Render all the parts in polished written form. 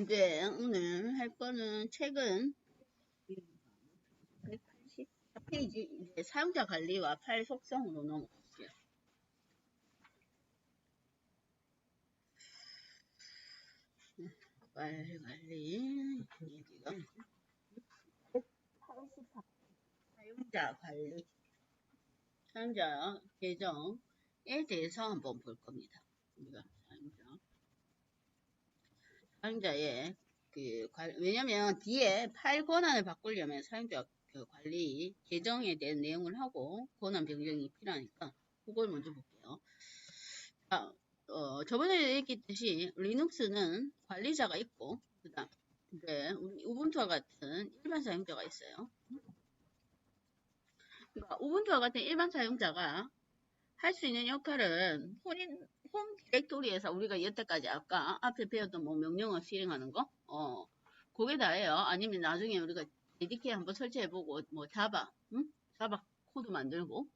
이제 오늘 할 거는 책은 184페이지 이제 사용자 관리와 파일 속성으로 넘어갈게요. 파일 관리 여기가 184 사용자 관리 사용자 계정에 대해서 한번 볼 겁니다. 우리가 사용자의 왜냐면 뒤에 파일 권한을 바꾸려면 사용자 관리 계정에 대한 내용을 하고 권한 변경이 필요하니까 그걸 먼저 볼게요. 자, 저번에 얘기했듯이 리눅스는 관리자가 있고 그다음 우리 우분투와 같은 일반 사용자가 있어요. 그러니까 우분투와 같은 일반 사용자가 할 수 있는 역할은 홈 디렉토리에서 우리가 여태까지 아까 앞에 배웠던 뭐 명령어 실행하는 거, 그게 다예요. 아니면 나중에 우리가 JDK 한번 설치해보고 뭐 자바 코드 만들고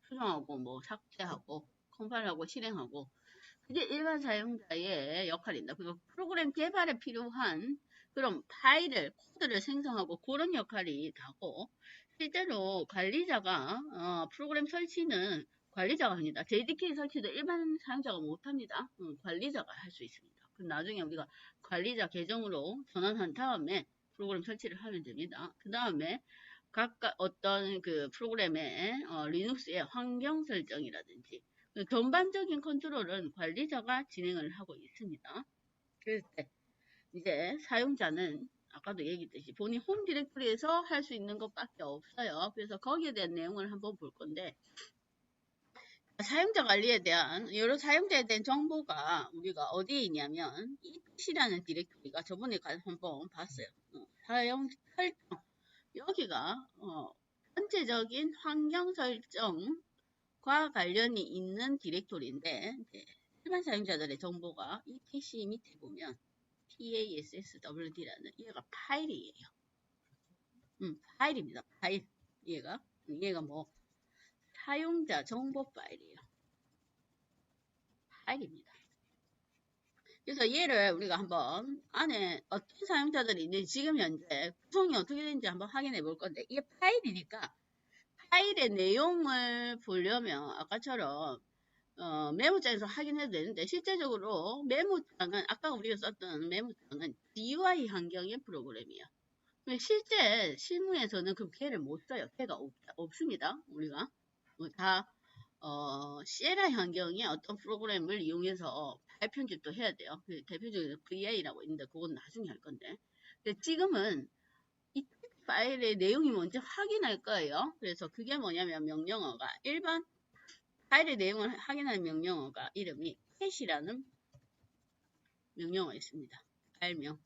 수정하고 뭐 삭제하고 컴파일하고 실행하고 그게 일반 사용자의 역할입니다. 그리고 프로그램 개발에 필요한 그런 코드를 생성하고 그런 역할이 다고 실제로 관리자가 프로그램 설치는 관리자가 합니다. JDK 설치도 일반 사용자가 못합니다. 관리자가 할 수 있습니다. 그럼 나중에 우리가 관리자 계정으로 전환한 다음에 프로그램 설치를 하면 됩니다. 그 다음에 각각 어떤 그 프로그램의 리눅스의 환경 설정이라든지 전반적인 컨트롤은 관리자가 진행을 하고 있습니다. 그럴 때 이제 사용자는 아까도 얘기했듯이 본인 홈 디렉토리에서 할 수 있는 것밖에 없어요. 그래서 거기에 대한 내용을 한번 볼 건데 사용자 관리에 대한 여러 사용자에 대한 정보가 우리가 어디에 있냐면 etc라는 디렉토리가 저번에 한번 봤어요. 사용 설정 여기가 전체적인 환경 설정과 관련이 있는 디렉토리인데 일반 사용자들의 정보가 etc 밑에 보면 passwd라는 얘가 파일이에요. 파일입니다. 파일 얘가 뭐 사용자 정보 파일이에요. 파일입니다. 그래서 얘를 우리가 한번 안에 어떤 사용자들이 있는지 지금 현재 구성이 어떻게 되는지 한번 확인해 볼 건데 이게 파일이니까 파일의 내용을 보려면 아까처럼 메모장에서 확인해도 되는데 실제적으로 메모장은 아까 우리가 썼던 메모장은 GUI 환경의 프로그램이에요. 실제 실무에서는 그 걔를 못 써요. 걔가 없습니다. 우리가 다 CLI 환경의 어떤 프로그램을 이용해서 파일 편집도 해야 돼요. 대표적으로 VA라고 있는데 그건 나중에 할 건데 근데 지금은 이 파일의 내용이 먼저 확인할 거예요. 그래서 그게 뭐냐면 명령어가 일반 파일의 내용을 확인하는 명령어가 이름이 캣이라는 명령어가 있습니다. 파일명.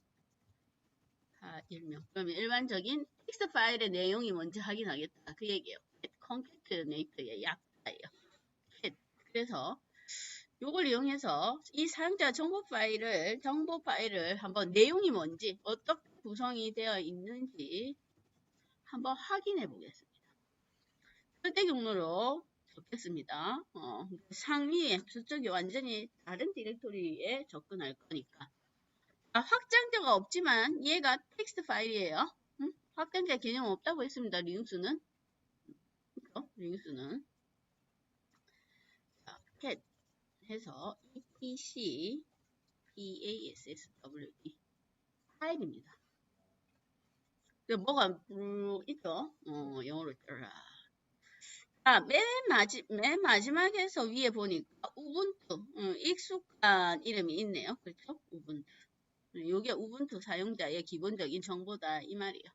그러면 일반적인 텍스트 파일의 내용이 먼저 확인하겠다. 그 얘기예요. concatenate의 약자예요. 그래서 요걸 이용해서 이 사용자 정보 파일을 한번 내용이 뭔지 어떻게 구성이 되어 있는지 한번 확인해 보겠습니다. 설대 경로로 적겠습니다. 상위에 저쪽이 완전히 다른 디렉토리에 접근할 거니까 확장자가 없지만 얘가 텍스트 파일이에요. 확장자 개념 없다고 했습니다. 리눅스는 그렇죠? 리눅스는 자, cat 해서 etc passwd 파일입니다. 뭐가 있죠? 영어로 있더라. 맨 마지막에서 위에 보니까 우분투 익숙한 이름이 있네요. 그렇죠? 우분투. 이게 우분투 사용자의 기본적인 정보다 이 말이에요.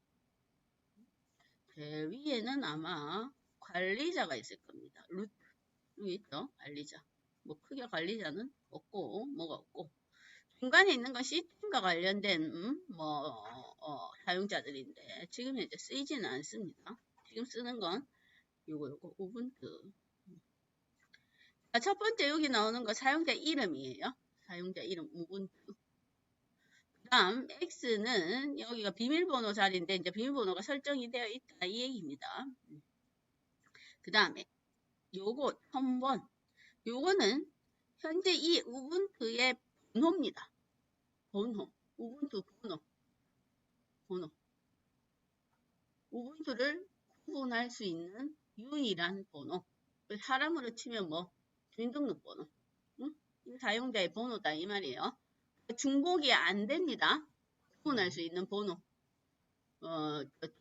위에는 아마 관리자가 있을 겁니다. 루트 여기 있죠? 관리자. 뭐 크게 관리자는 없고 뭐가 없고 중간에 있는 건 시스템과 관련된 사용자들인데 지금 이제 쓰이지는 않습니다. 지금 쓰는 건 요거 우분투. 첫 번째 여기 나오는 거 사용자 이름이에요. 사용자 이름 우분투. 그 다음 X는 여기가 비밀번호 자리인데 이제 비밀번호가 설정이 되어 있다 이 얘기입니다. 그 다음에 요거 1000번 요거는 현재 이 우분투의 번호입니다. 번호. 우분투 번호. 우분투를 구분할 수 있는 유일한 번호. 사람으로 치면 뭐 주민등록번호. 응? 사용자의 번호다 이 말이에요. 중복이 안 됩니다. 구분할 수 있는 번호.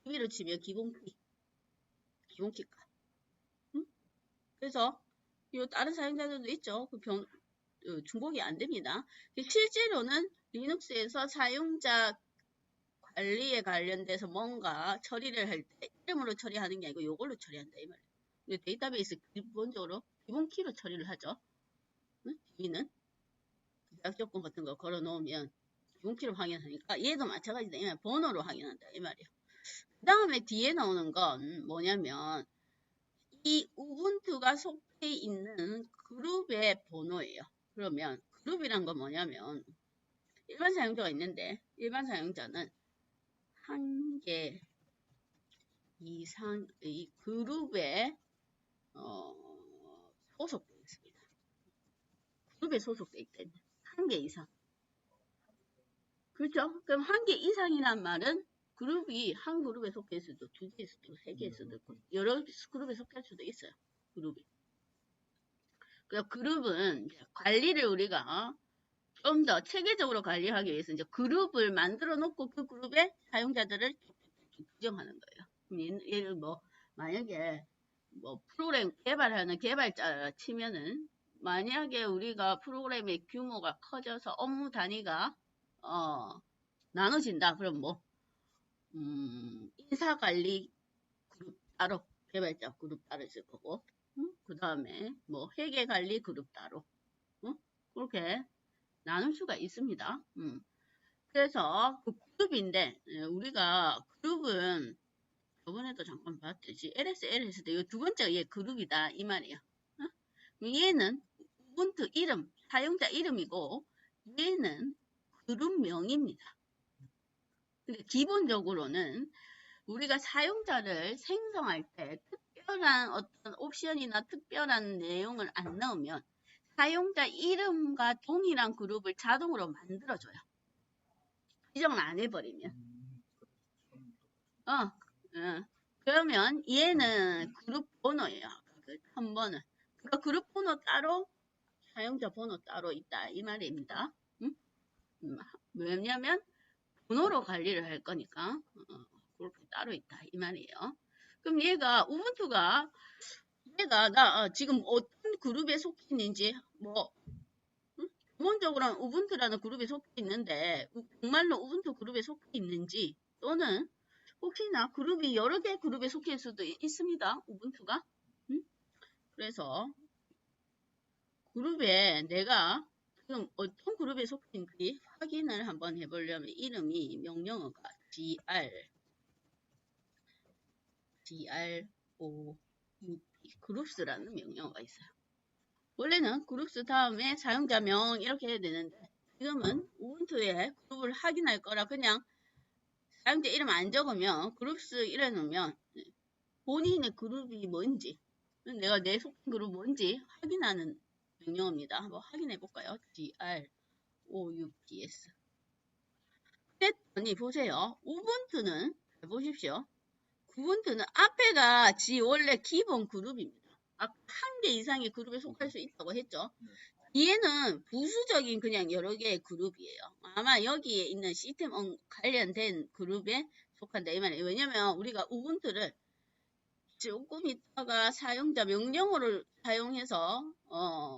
TV로 치면 기본키가. 응? 그래서 이 다른 사용자들도 있죠. 중복이 안 됩니다. 실제로는 리눅스에서 사용자 관리에 관련돼서 뭔가 처리를 할 때 이름으로 처리하는 게 아니고 이걸로 처리한다 이 말이에요. 근데 데이터베이스 기본적으로 기본키로 처리를 하죠. 응? DB는 계약 조건 같은 거 걸어 놓으면 기본키로 확인하니까 얘도 마찬가지다 이 말이에요. 번호로 확인한다 이 말이에요. 그 다음에 뒤에 나오는 건 뭐냐면 이 우분투가 속해 있는 그룹의 번호예요. 그러면 그룹이란 건 뭐냐면 일반 사용자가 있는데 일반 사용자는 한 개 이상의 그룹에 소속되어 있습니다. 그룹에 소속되어 있다는 한 개 이상. 그렇죠? 그럼 한 개 이상이란 말은 그룹이 한 그룹에 속해 있을 수도 두 개일 수도 세 개일 수도 있고 여러 그룹에 속할 수도 있어요. 그룹이. 그래서 그룹은 관리를 우리가 좀 더 체계적으로 관리하기 위해서 이제 그룹을 만들어 놓고 그 그룹의 사용자들을 규정하는 거예요. 예를 뭐 만약에 뭐 프로그램 개발하는 개발자 치면은 만약에 우리가 프로그램의 규모가 커져서 업무 단위가 나눠진다. 그럼 뭐 인사관리 그룹 따로 개발자 그룹 따로 있을 거고 그 다음에 뭐 회계관리 그룹 따로 그렇게 나눌 수가 있습니다. 그래서 그 그룹인데 우리가 그룹은 저번에도 잠깐 봤듯이 LS도 이 두 번째가 얘 그룹이다 이 말이에요. 얘는 우분투 이름 사용자 이름이고 얘는 그룹명입니다. 근데 기본적으로는 우리가 사용자를 생성할 때 특별한 어떤 옵션이나 특별한 내용을 안 넣으면 사용자 이름과 동일한 그룹을 자동으로 만들어줘요. 지정을 안 해버리면. 그러면 얘는 그룹 번호예요. 그 한 번은. 그러니까 그룹 번호 따로 사용자 번호 따로 있다 이 말입니다. 왜냐면 번호로 관리를 할 거니까 그렇게 따로 있다 이 말이에요. 그럼 얘가 우분투가 나 지금 어떤 그룹에 속해 있는지 뭐 기본적으로는 우분투라는 그룹에 속해 있는데 정말로 우분투 그룹에 속해 있는지 또는 혹시나 그룹이 여러 개 그룹에 속해 있을 수도 있습니다. 우분투가. 그래서 그룹에 내가 지금 어떤 그룹에 속해 있는지 확인을 한번 해보려면 이름이 명령어가 그룹스라는 명령어가 있어요. 원래는 그룹스 다음에 사용자명 이렇게 해야 되는데 지금은 우분투에 그룹을 확인할 거라 그냥 사용자 이름 안 적으면 그룹스 이래 놓으면 본인의 그룹이 뭔지 내가 내 속한 그룹 뭔지 확인하는 명령어입니다. 한번 확인해 볼까요? GROUPS 그랬더니 보세요. 우분투는 보십시오. 우분투는 앞에가 지 원래 기본 그룹입니다. 한 개 이상의 그룹에 속할 수 있다고 했죠. 얘는 부수적인 그냥 여러 개의 그룹이에요. 아마 여기에 있는 시스템 관련된 그룹에 속한다 이 말이에요. 왜냐면 우리가 우분투를 조금 있다가 사용자 명령어를 사용해서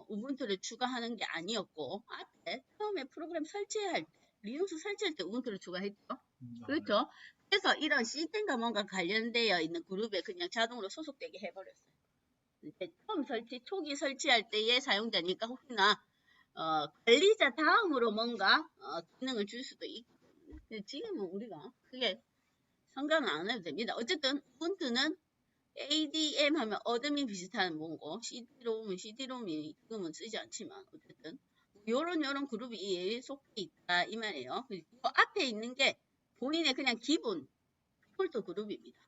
우분투를 추가하는 게 아니었고 앞에 처음에 프로그램 설치할 때 리눅스 설치할 때 우분투를 추가했죠. 그렇죠. 그래서 이런 시스템과 뭔가 관련되어 있는 그룹에 그냥 자동으로 소속되게 해버렸어요. 처음 초기 설치할 때의 사용자니까 혹시나 관리자 다음으로 뭔가 기능을 줄 수도 있고 지금은 우리가 그게 상관은 안 해도 됩니다. 어쨌든 우분투는 ADM 하면 어드민 비슷한 뭐고 CD롬이 지금은 쓰지 않지만 어쨌든 요런 그룹이 속해 있다 이 말이에요. 그 앞에 있는 게 본인의 그냥 기본 디폴트 그룹입니다.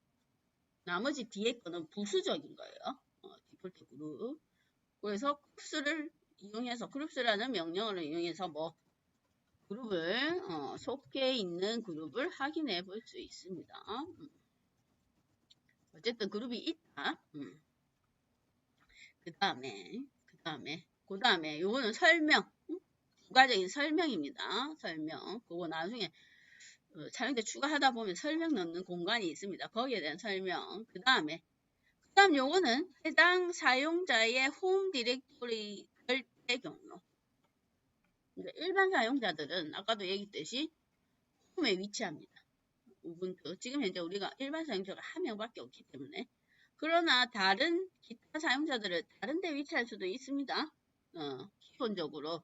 나머지 뒤에 거는 부수적인 거예요. 디폴트 그룹. 그래서 그룹스라는 명령어를 이용해서 뭐 그룹을 속해 있는 그룹을 확인해 볼 수 있습니다. 어쨌든 그룹이 있다. 그 다음에 요거는 설명, 부가적인 설명입니다. 설명. 그거 나중에 촬영 때 추가하다 보면 설명 넣는 공간이 있습니다. 거기에 대한 설명. 그 다음 요거는 해당 사용자의 홈 디렉토리 결제 경로. 일반 사용자들은 아까도 얘기했듯이 홈에 위치합니다. 우분투. 지금 현재 우리가 일반 사용자가 한 명밖에 없기 때문에. 그러나 다른 기타 사용자들은 다른 데 위치할 수도 있습니다. 기본적으로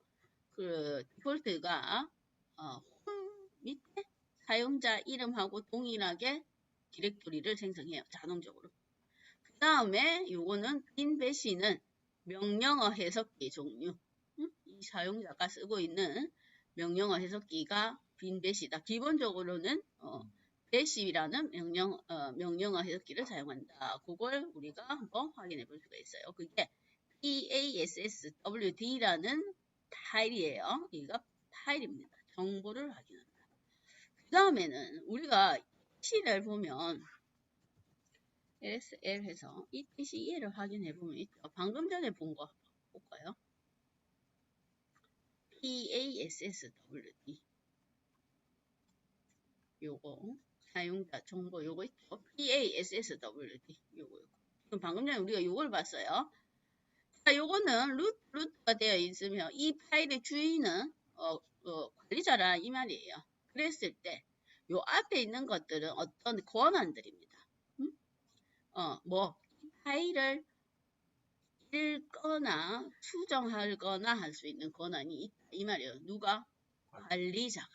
그 디폴트가 홈 밑에 사용자 이름하고 동일하게 디렉토리를 생성해요. 자동적으로. 그 다음에 요거는 빈배시는 명령어 해석기 종류. 이 사용자가 쓰고 있는 명령어 해석기가 빈배시다. 기본적으로는 배시라는 명령어 해석기를 사용한다. 그걸 우리가 한번 확인해 볼 수가 있어요. 그게 PASSWD라는 파일이에요. 이거 파일입니다. 정보를 확인한다. 그 다음에는 우리가 TC를 보면 LSL 해서 이 TC 이해를 확인해 보면 있죠. 방금 전에 본 거 볼까요? PASSWD 요거 사용자 정보 요거 있죠. PASSWD 요거 그럼 방금 전에 우리가 요걸 봤어요. 자, 요거는 루트가 되어 있으며 이 파일의 주인은 관리자라 이 말이에요. 그랬을 때 요 앞에 있는 것들은 어떤 권한들입니다. 파일을 읽거나 수정하거나 할 수 있는 권한이 있다 이 말이에요. 누가? 관리자가.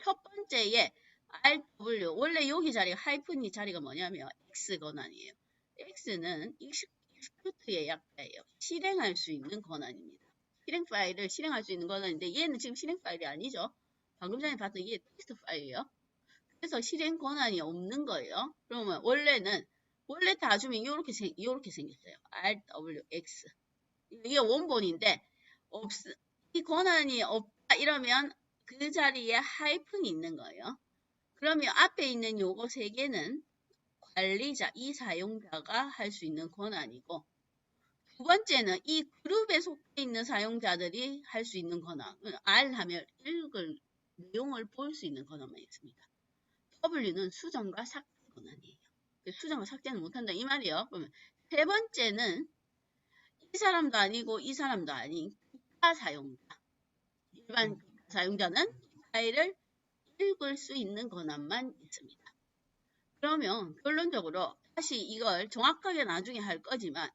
첫 번째에 RW 원래 여기 자리가 하이픈이 자리가 뭐냐면 X 권한이에요. X는 execute의 약자예요. 실행할 수 있는 권한입니다. 실행 파일을 실행할 수 있는 권한인데 얘는 지금 실행 파일이 아니죠. 방금 전에 봤던 이게 텍스트 파일이에요. 그래서 실행 권한이 없는 거예요. 그러면 원래 다 주면 이렇게 생겼어요. RWX 이게 원본인데 이 권한이 없다 이러면 그 자리에 하이픈이 있는 거예요. 그러면 앞에 있는 요거 세 개는 관리자, 이 사용자가 할 수 있는 권한이고 두 번째는 이 그룹에 속해 있는 사용자들이 할 수 있는 권한. R 하면 읽을 내용을 볼 수 있는 권한만 있습니다. W는 수정과 삭제 권한이에요. 수정과 삭제는 못한다 이 말이에요. 그러면 세 번째는 이 사람도 아니고 이 사람도 아닌 기타 사용자. 일반 기타 사용자는 파일을 읽을 수 있는 권한만 있습니다. 그러면 결론적으로 다시 이걸 정확하게 나중에 할 거지만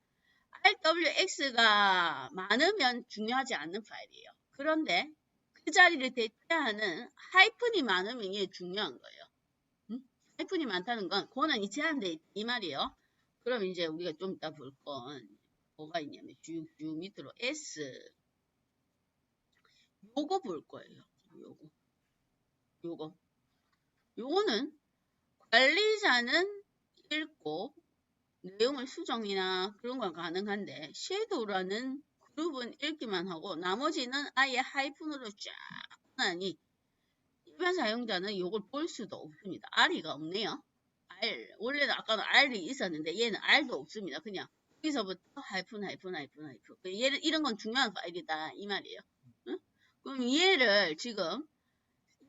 RWX가 많으면 중요하지 않는 파일이에요. 그런데 그 자리를 대체하는 하이픈이 많으면 이게 중요한 거예요. 하이픈이 많다는 건 권한이 제한돼 있다 이 말이에요. 그럼 이제 우리가 좀 이따 볼 건 뭐가 있냐면 쭉 밑으로 S 요거 볼 거예요. 요거는 관리자는 읽고 내용을 수정이나 그런 건 가능한데 섀도우라는 그룹은 읽기만 하고 나머지는 아예 하이픈으로 쫙 하니 일반 사용자는 이걸 볼 수도 없습니다. R이가 없네요. 원래는 아까는 R이 있었는데 얘는 R도 없습니다. 그냥 여기서부터 하이픈. 얘는 이런 건 중요한 파일이다 이 말이에요. 응? 그럼 얘를 지금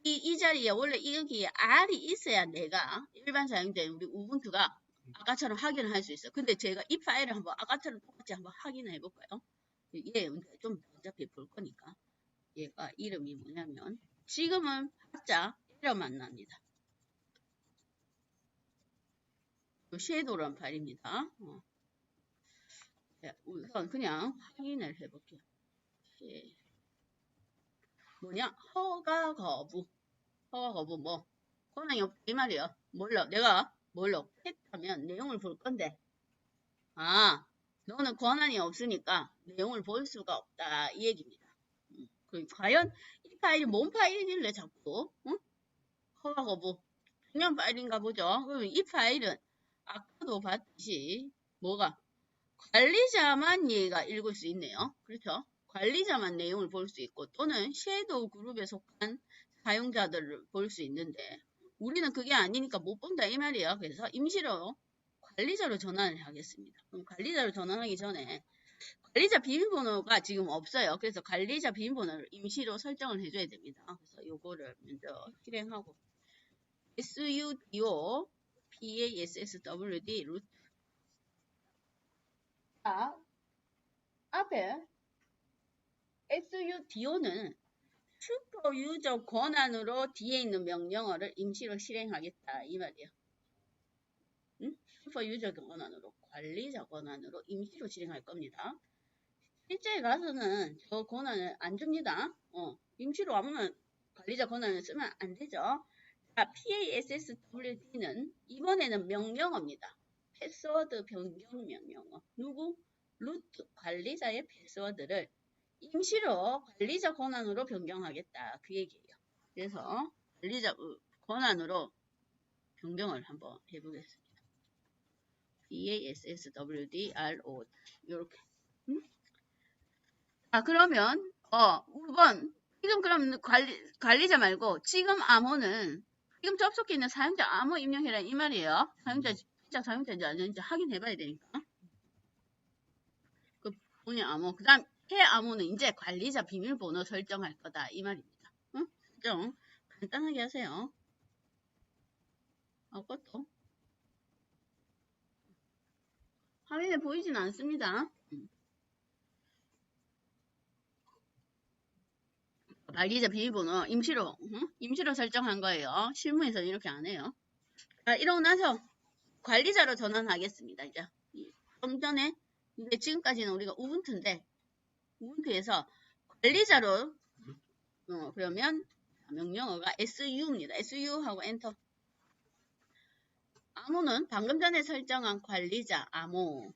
이 자리에 원래 여기에 R이 있어야 내가 일반 사용자인 우리 우분투가 아까처럼 확인을 할 수 있어요. 근데 제가 이 파일을 한번 아까처럼 똑같이 한번 확인을 해볼까요? 얘 좀 어차피 볼 거니까 얘가 이름이 뭐냐면 지금은 각자 에러만 납니다. 섀도우란 파일입니다. 우선 그냥 확인을 해볼게요. 뭐냐? 허가 거부 뭐 권한이 없다 이 말이에요. 내가 뭘로 했다면 내용을 볼 건데 너는 권한이 없으니까 내용을 볼 수가 없다 이 얘기입니다. 과연 이 파일이 뭔 파일이길래 자꾸 허가 거부 중요한 파일인가 보죠. 그러면 이 파일은 아까도 봤듯이 뭐가 관리자만 얘가 읽을 수 있네요. 그렇죠? 관리자만 내용을 볼 수 있고 또는 섀도우 그룹에 속한 사용자들을 볼 수 있는데 우리는 그게 아니니까 못 본다 이 말이에요. 그래서 임시로 관리자로 전환을 하겠습니다. 그럼 관리자로 전환하기 전에 관리자 비밀번호가 지금 없어요. 그래서 관리자 비밀번호를 임시로 설정을 해줘야 됩니다. 그래서 요거를 먼저 실행하고 sudo passwd 루트 앞에 sudo는 슈퍼 유저 권한으로 뒤에 있는 명령어를 임시로 실행하겠다 이 말이에요. 응? 슈퍼 유저 권한으로 관리자 권한으로 임시로 실행할 겁니다. 실제에 가서는 저 권한을 안 줍니다. 임시로 아무나 관리자 권한을 쓰면 안 되죠. 자, passwd는 이번에는 명령어입니다. 패스워드 변경 명령어. 누구? 루트 관리자의 패스워드를 임시로 관리자 권한으로 변경하겠다. 그 얘기예요. 그래서 관리자 권한으로 변경을 한번 해보겠습니다. passwd.ro 이렇게. 그러면 5번 지금 그럼 관리자 말고 지금 암호는 지금 접속해 있는 사용자 암호 입력해라 이 말이에요. 진짜 사용자인지 아닌지 확인해봐야 되니까. 그 본인 암호. 그 다음 해 암호는 이제 관리자 비밀번호 설정할 거다 이 말입니다. 응? 설정 간단하게 하세요. 그것도 화면에 보이진 않습니다. 관리자 비밀번호 임시로 설정한 거예요. 실무에서는 이렇게 안 해요. 자, 이러고 나서 관리자로 전환하겠습니다. 이제 좀 전에 근데 지금까지는 우리가 우분투인데 우분투에서 관리자로 그러면 명령어가 su입니다. su 하고 엔터. 암호는 방금 전에 설정한 관리자 암호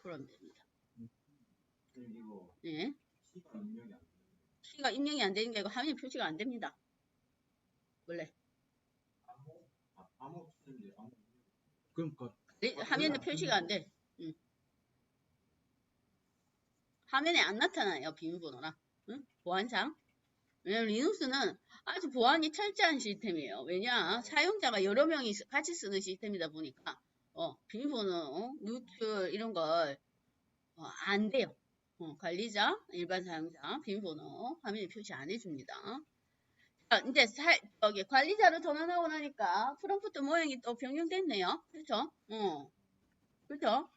그러면 됩니다. 네. 키가 입력이 안 되는 게 아니고 화면에 표시가 안 됩니다. 원래 그러니까 화면에 표시가 안 돼. 화면에 안 나타나요. 비밀번호랑. 보안상. 왜냐면 리눅스는 아주 보안이 철저한 시스템이에요. 왜냐 사용자가 여러 명이 같이 쓰는 시스템이다 보니까 비밀번호, 루트 이런 걸 안 돼요. 관리자, 일반 사용자 비밀번호 화면에 표시 안 해줍니다. 자, 이제 여기 관리자로 전환하고 나니까 프롬프트 모양이 또 변경됐네요. 그렇죠? 그렇죠?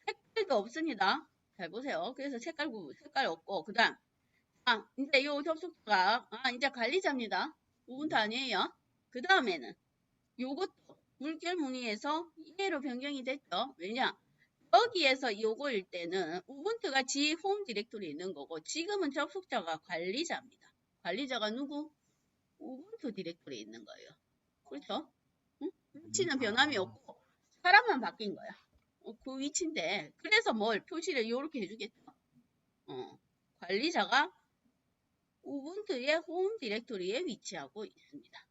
색깔도 없습니다. 잘 보세요. 그래서 색깔 없고 그 다음 이제 요 접속자가 이제 관리자입니다. 우분투 아니에요. 그 다음에는 요것도 물결 문의에서 이해로 변경이 됐죠. 왜냐? 여기에서 요거일 때는 우분투가 지 홈 디렉토리에 있는 거고 지금은 접속자가 관리자입니다. 관리자가 누구? 우분투 디렉토리에 있는 거예요. 그렇죠? 응? 위치는 변함이 없고 사람만 바뀐 거야. 그 위치인데 그래서 뭘 표시를 이렇게 해주겠죠. 관리자가 우분투의 홈 디렉토리에 위치하고 있습니다.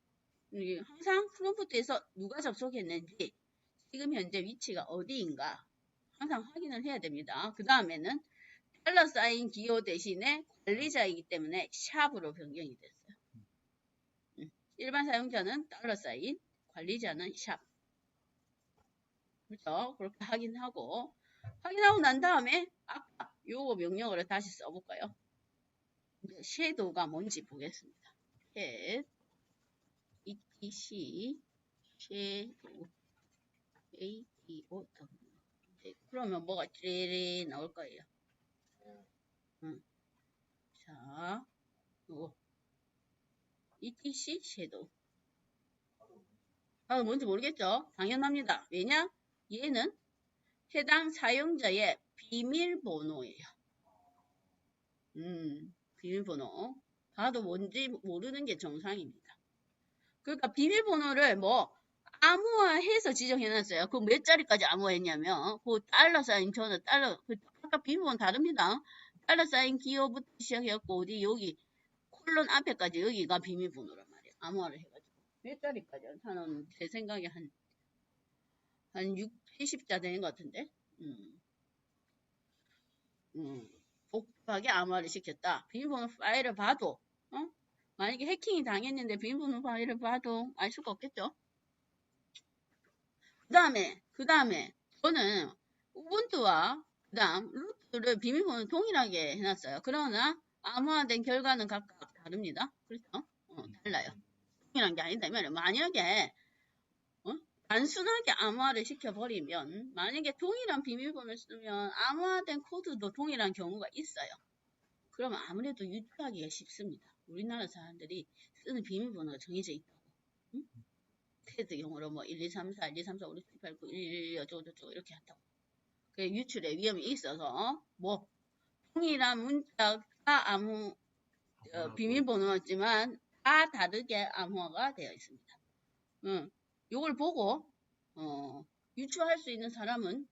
항상 프롬프트에서 누가 접속했는지 지금 현재 위치가 어디인가 항상 확인을 해야 됩니다. 그 다음에는 $사인 기호 대신에 관리자이기 때문에 샵으로 변경이 됐어요. 일반 사용자는 $사인, 관리자는 샵. 그렇죠? 그렇게 확인하고 난 다음에 아까 요거 명령어를 다시 써볼까요? 섀도우가 뭔지 보겠습니다. 캣 etc 섀도우 ADO 그러면 뭐가 찌릿 나올 거예요. 자, 요거 etc 섀도우 뭔지 모르겠죠? 당연합니다. 왜냐? 얘는 해당 사용자의 비밀번호예요. 비밀번호. 봐도 뭔지 모르는 게 정상입니다. 그러니까 비밀번호를 암호화해서 지정해놨어요. 그 몇 자리까지 암호화했냐면 그 $사인 저는 아까 비밀번호 다릅니다. $사인 기호부터 시작해갖고 어디 여기 콜론 앞에까지 여기가 비밀번호란 말이에요. 암호화를 해가지고 몇 자리까지 저는 제 생각에 한 6, 70자 되는 것 같은데. 복잡하게 암호화를 시켰다. 비밀번호 파일을 봐도, 만약에 해킹이 당했는데 비밀번호 파일을 봐도 알 수가 없겠죠. 그 다음에 저는 우분투와 그 다음 루트를 비밀번호 동일하게 해놨어요. 그러나 암호화된 결과는 각각 다릅니다. 그렇죠? 달라요. 동일한 게 아니다. 이 말이에요. 만약에 단순하게 암호화를 시켜버리면 만약에 동일한 비밀번호를 쓰면 암호화된 코드도 동일한 경우가 있어요. 그러면 아무래도 유추하기가 쉽습니다. 우리나라 사람들이 쓰는 비밀번호가 정해져 있다고. 응? 테드용으로 뭐 1, 2, 3, 4, 1, 2, 3, 4, 5, 6, 7, 8, 9, 1, 1, 어쩌고저쩌고 이렇게 한다고. 그 유출의 위험이 있어서 뭐 동일한 문자가 암호 비밀번호였지만 다 다르게 암호화가 되어 있습니다. 요걸 보고 유추할 수 있는 사람은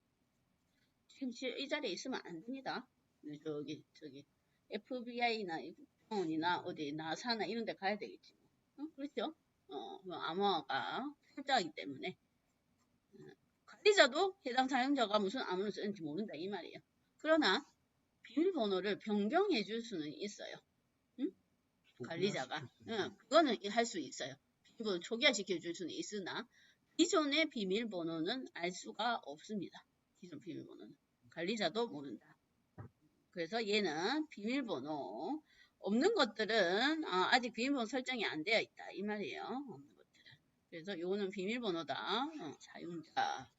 지금 이 자리에 있으면 안 됩니다. 저기 FBI나 국정원이나 어디 나사나 이런 데 가야 되겠지. 그렇죠? 암호화가 철저하기 때문에 관리자도 해당 사용자가 무슨 암호를 쓰는지 모른다 이 말이에요. 그러나 비밀번호를 변경해 줄 수는 있어요. 관리자가. 그거는 할 수 있어요. 비밀번호 초기화시켜 줄 수는 있으나 기존의 비밀번호는 알 수가 없습니다. 기존 비밀번호는. 관리자도 모른다. 그래서 얘는 비밀번호 없는 것들은 아직 비밀번호 설정이 안 되어 있다 이 말이에요. 없는 것들은. 그래서 요거는 비밀번호다. 사용자.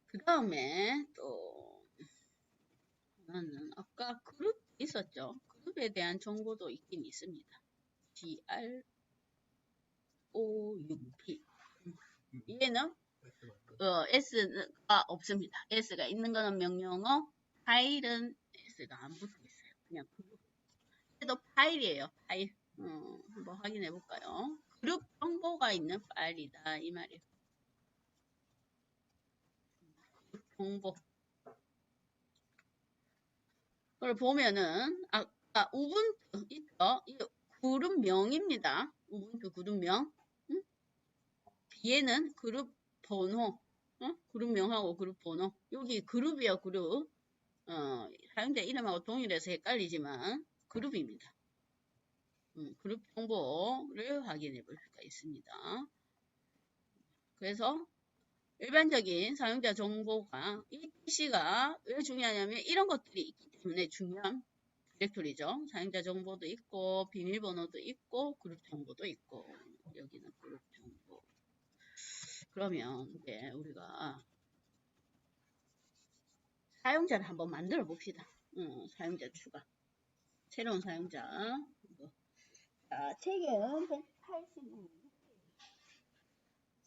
그 다음에 또 하나는 아까 그룹 있었죠. 그룹에 대한 정보도 있긴 있습니다. GROUP. 얘는 S가 없습니다. S가 있는 거는 명령어, 파일은 S가 안 붙어 있어요. 그냥 그룹. 그래도 파일이에요. 파일. 한번 확인해 볼까요? 그룹 정보가 있는 파일이다 이 말이에요. 정보. 그걸 보면은 아까 우분투 있죠? 이 그룹명입니다. 우분투 그룹명. 뒤에는 그룹 번호. 그룹명하고 그룹 번호. 여기 그룹이요 그룹. 사용자 이름하고 동일해서 헷갈리지만 그룹입니다. 그룹 정보를 확인해 볼 수가 있습니다. 그래서 일반적인 사용자 정보가 이 PC가 왜 중요하냐면 이런 것들이 있기 때문에 중요한 디렉토리죠. 사용자 정보도 있고 비밀번호도 있고 그룹 정보도 있고 여기는 그룹 정보. 그러면 이제 우리가 사용자를 한번 만들어 봅시다. 사용자 추가. 새로운 사용자. 자, 책은 186.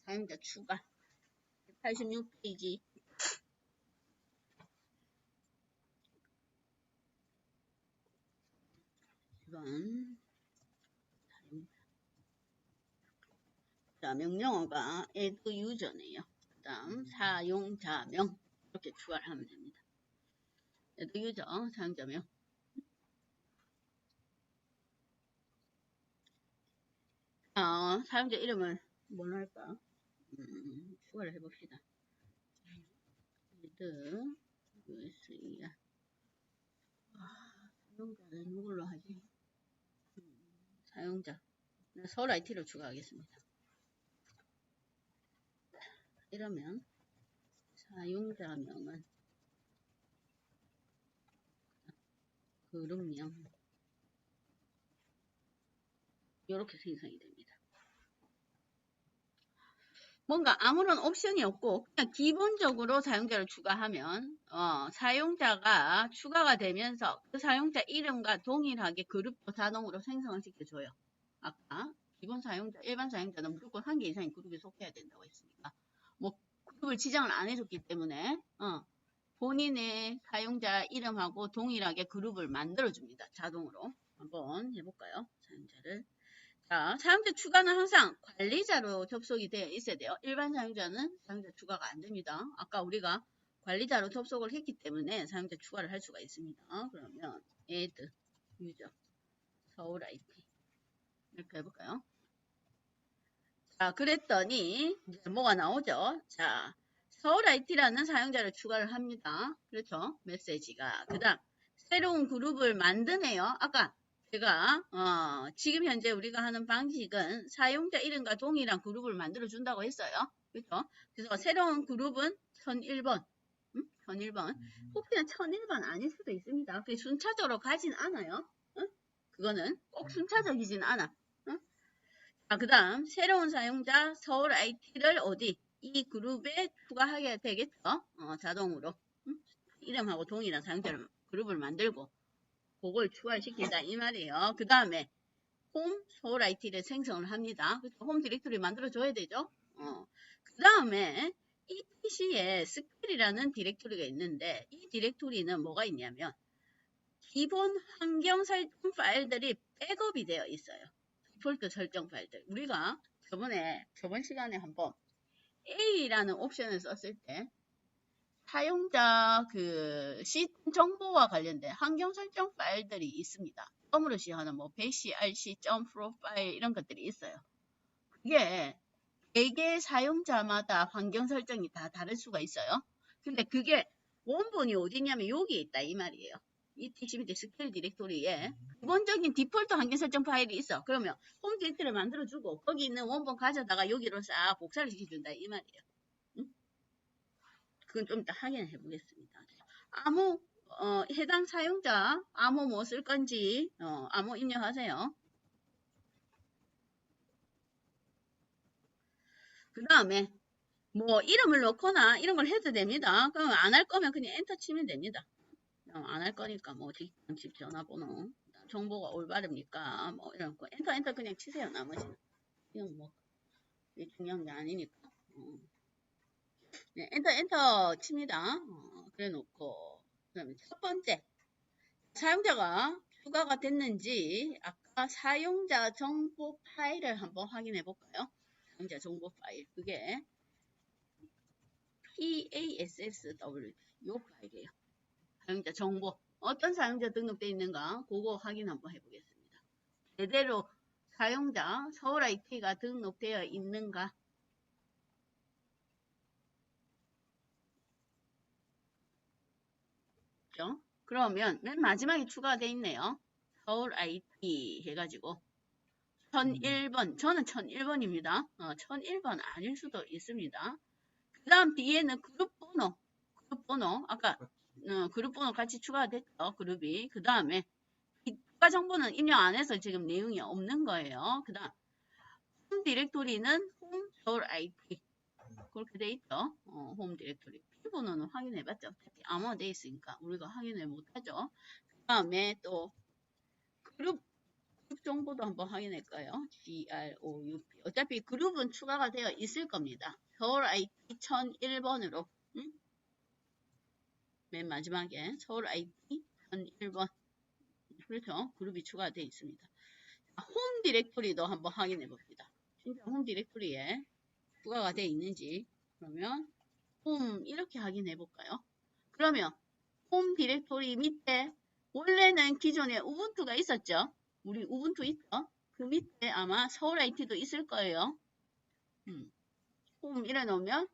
사용자 추가. 186페이지. 이번 자, 명령어가 add user네요. 그 다음 사용자명 이렇게 추가를 하면 됩니다. add user 사용자명. 사용자 이름을 뭘로 할까? 추가를 해봅시다. add user 사용자는 누굴로 하지? 사용자 서울 IT로 추가하겠습니다. 이러면 사용자명은 그룹명 이렇게 생성이 됩니다. 뭔가 아무런 옵션이 없고 그냥 기본적으로 사용자를 추가하면 사용자가 추가가 되면서 그 사용자 이름과 동일하게 그룹도 자동으로 생성을 시켜줘요. 아까 기본 사용자, 일반 사용자는 무조건 한 개 이상의 그룹에 속해야 된다고 했으니까 뭐 그룹을 지정을 안 해줬기 때문에 본인의 사용자 이름하고 동일하게 그룹을 만들어줍니다. 자동으로. 한번 해볼까요? 사용자를. 자, 사용자 추가는 항상 관리자로 접속이 되어 있어야 돼요. 일반 사용자는 사용자 추가가 안 됩니다. 아까 우리가 관리자로 접속을 했기 때문에 사용자 추가를 할 수가 있습니다. 그러면 add user 서울 IT 이렇게 해볼까요? 자, 그랬더니 이제 뭐가 나오죠? 자, 서울 IT라는 사용자를 추가를 합니다. 그렇죠? 메시지가. 그 다음 새로운 그룹을 만드네요. 아까 제가 지금 현재 우리가 하는 방식은 사용자 이름과 동일한 그룹을 만들어 준다고 했어요. 그렇죠? 그래서 새로운 그룹은 1001번. 1001번. 혹시나 1001번 아닐 수도 있습니다. 그게 순차적으로 가진 않아요. 응? 그거는 꼭 순차적이진 않아. 응? 자, 그 다음 새로운 사용자 서울 IT를 어디? 이 그룹에 추가하게 되겠죠. 자동으로. 응? 이름하고 동일한 사용자를 그룹을 만들고 그걸 추가시킨다 이 말이에요. 그 다음에 홈 서울 IT를 생성을 합니다. 그래서 홈 디렉토리 만들어줘야 되죠. 그 다음에 이 PC에 스킬이라는 디렉토리가 있는데 이 디렉토리는 뭐가 있냐면 기본 환경 설정 파일들이 백업이 되어 있어요. 디폴트 설정 파일들. 우리가 저번 시간에 한번 A라는 옵션을 썼을 때 사용자 그 시스템 정보와 관련된 환경 설정 파일들이 있습니다. 덤으로 시하는 뭐 배시, rc, 프로파일 이런 것들이 있어요. 그게 개개 사용자마다 환경 설정이 다 다를 수가 있어요. 근데 그게 원본이 어디냐면 여기 있다 이 말이에요. 이 TCP 스킬 디렉토리에 기본적인 디폴트 환경 설정 파일이 있어. 그러면 홈 디렉토리를 만들어주고 거기 있는 원본 가져다가 여기로 싹 복사를 시켜준다 이 말이에요. 응? 그건 좀 이따 확인해 보겠습니다. 암호 해당 사용자 암호 뭐 쓸 건지 암호 입력하세요. 그 다음에 뭐 이름을 넣거나 이런 걸 해도 됩니다. 그럼 안 할 거면 그냥 엔터 치면 됩니다. 안 할 거니까 뭐 집 전화번호 정보가 올바릅니까? 뭐 이런 거 엔터 그냥 치세요. 나머지는 이건 뭐 중요한 게 아니니까. 네, 엔터 칩니다. 그래 놓고 그러면 첫 번째 사용자가 추가가 됐는지 아까 사용자 정보 파일을 한번 확인해 볼까요? 사용자 정보 파일 그게 PASSW 요 파일이에요. 사용자 정보 어떤 사용자 등록되어 있는가 그거 확인 한번 해보겠습니다. 제대로 사용자 서울 IT가 등록되어 있는가 그죠? 그러면 맨 마지막에 추가되어 있네요. 서울 IT 해가지고 1001번 저는 1001번입니다. 1001번 아닐 수도 있습니다. 그 다음 뒤에는 그룹 번호 아까 그룹 번호 같이 추가됐죠. 그룹이 그 다음에 추가 정보는 입력 안 해서 지금 내용이 없는 거예요. 그 다음 홈 디렉토리는 홈 서울 IT 그렇게 돼 있죠. 홈 디렉토리 비번호는 확인해봤죠. 어차피 암호화 돼 있으니까 우리가 확인을 못하죠. 그 다음에 또 그룹 정보도 한번 확인할까요? GROUP 어차피 그룹은 추가가 되어 있을 겁니다. 서울 IT 1001번으로 맨 마지막에 서울 IT 1001번 그렇죠. 그룹이 추가되어 있습니다. 홈 디렉토리도 한번 확인해 봅시다. 진짜 홈 디렉토리에 추가가 되어 있는지 그러면 홈 이렇게 확인해 볼까요? 그러면 홈 디렉토리 밑에 원래는 기존에 우분투가 있었죠. 우리 우분투 있죠. 그 밑에 아마 서울 IT도 있을 거예요. 홈 이래 놓으면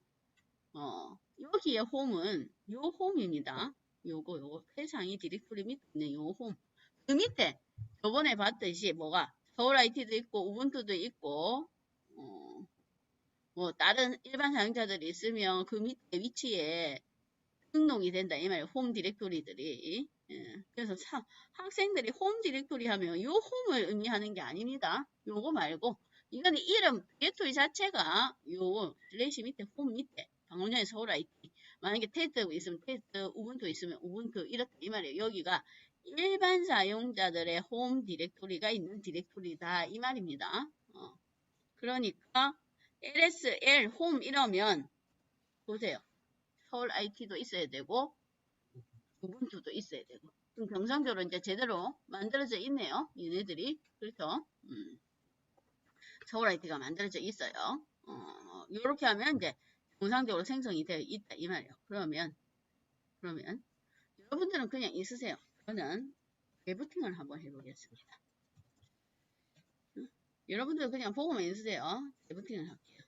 여기에 홈은 요 홈입니다. 요거 세상이 디렉토리 밑에 있는 요 홈. 그 밑에 저번에 봤듯이 뭐가 서울 IT도 있고 우분투도 있고 뭐 다른 일반 사용자들이 있으면 그 밑에 위치에 등록이 된다 이 말이에요. 홈 디렉토리들이. 그래서 학생들이 홈 디렉토리 하면 요 홈을 의미하는 게 아닙니다. 요거 말고 이거는 이름 디렉토리 자체가 요 슬래시 밑에 홈 밑에 방금 전에 서울 IT 만약에 테스트 있으면 테스트 우분투 있으면 우분투 이렇다 이 말이에요. 여기가 일반 사용자들의 홈 디렉토리가 있는 디렉토리다 이 말입니다. 그러니까 LSL 홈 이러면 보세요. 서울 IT도 있어야 되고 우분투도 있어야 되고 좀 정상적으로 이제 제대로 만들어져 있네요. 얘네들이 그렇죠. 서울 IT가 만들어져 있어요. 이렇게 하면 이제 정상적으로 생성이 되어 있다 이 말이에요. 그러면 여러분들은 그냥 있으세요. 저는 데부팅을 한번 해보겠습니다. 여러분들 그냥 보고만 있으세요. 세븐틴을 할게요.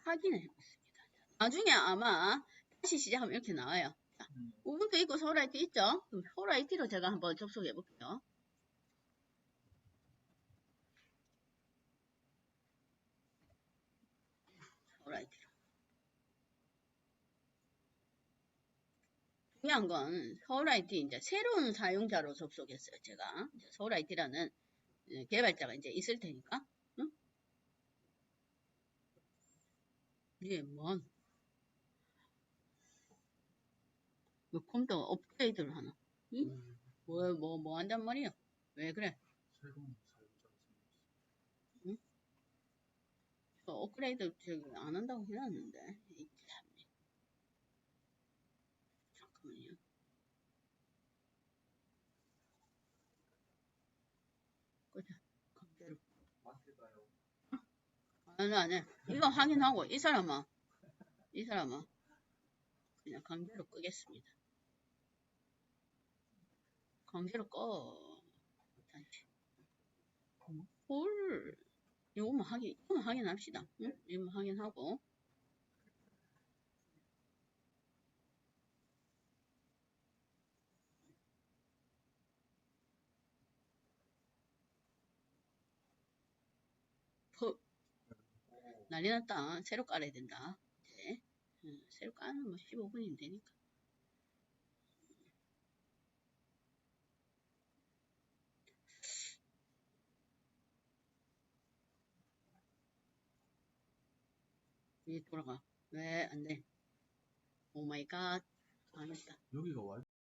확인을 해보겠습니다. 나중에 아마 다시 시작하면 이렇게 나와요. 자, 우분투 있고 소라이트 있죠? 그럼 소라이트로 제가 한번 접속해 볼게요. 소라이트로. 중요한 건 소라이트 이제 새로운 사용자로 접속했어요. 제가 소라이트라는 개발자가 이제 있을 테니까. 응? 이게 뭐 컴퓨터 업그레이드를 하나? 응? 뭐 한단 말이야? 왜 그래? 새로운 사용자가 생겼어. 응? 업그레이드 저기 안 한다고 해놨는데. 잠깐만요. 그래. 강제로. 맞을까요? 안 해. 이거 확인하고, 이 사람아 그냥 강제로 끄겠습니다. 강제로 꺼. 다시. 헐. 이거만 확인합시다. 응? 이거만 확인하고. 난리 났다. 새로 깔아야 된다. 이제. 새로 까는 뭐 15분이면 되니까. 이제 돌아가. 왜 안 돼? 오 마이 갓. 망했다. 여기가 와이프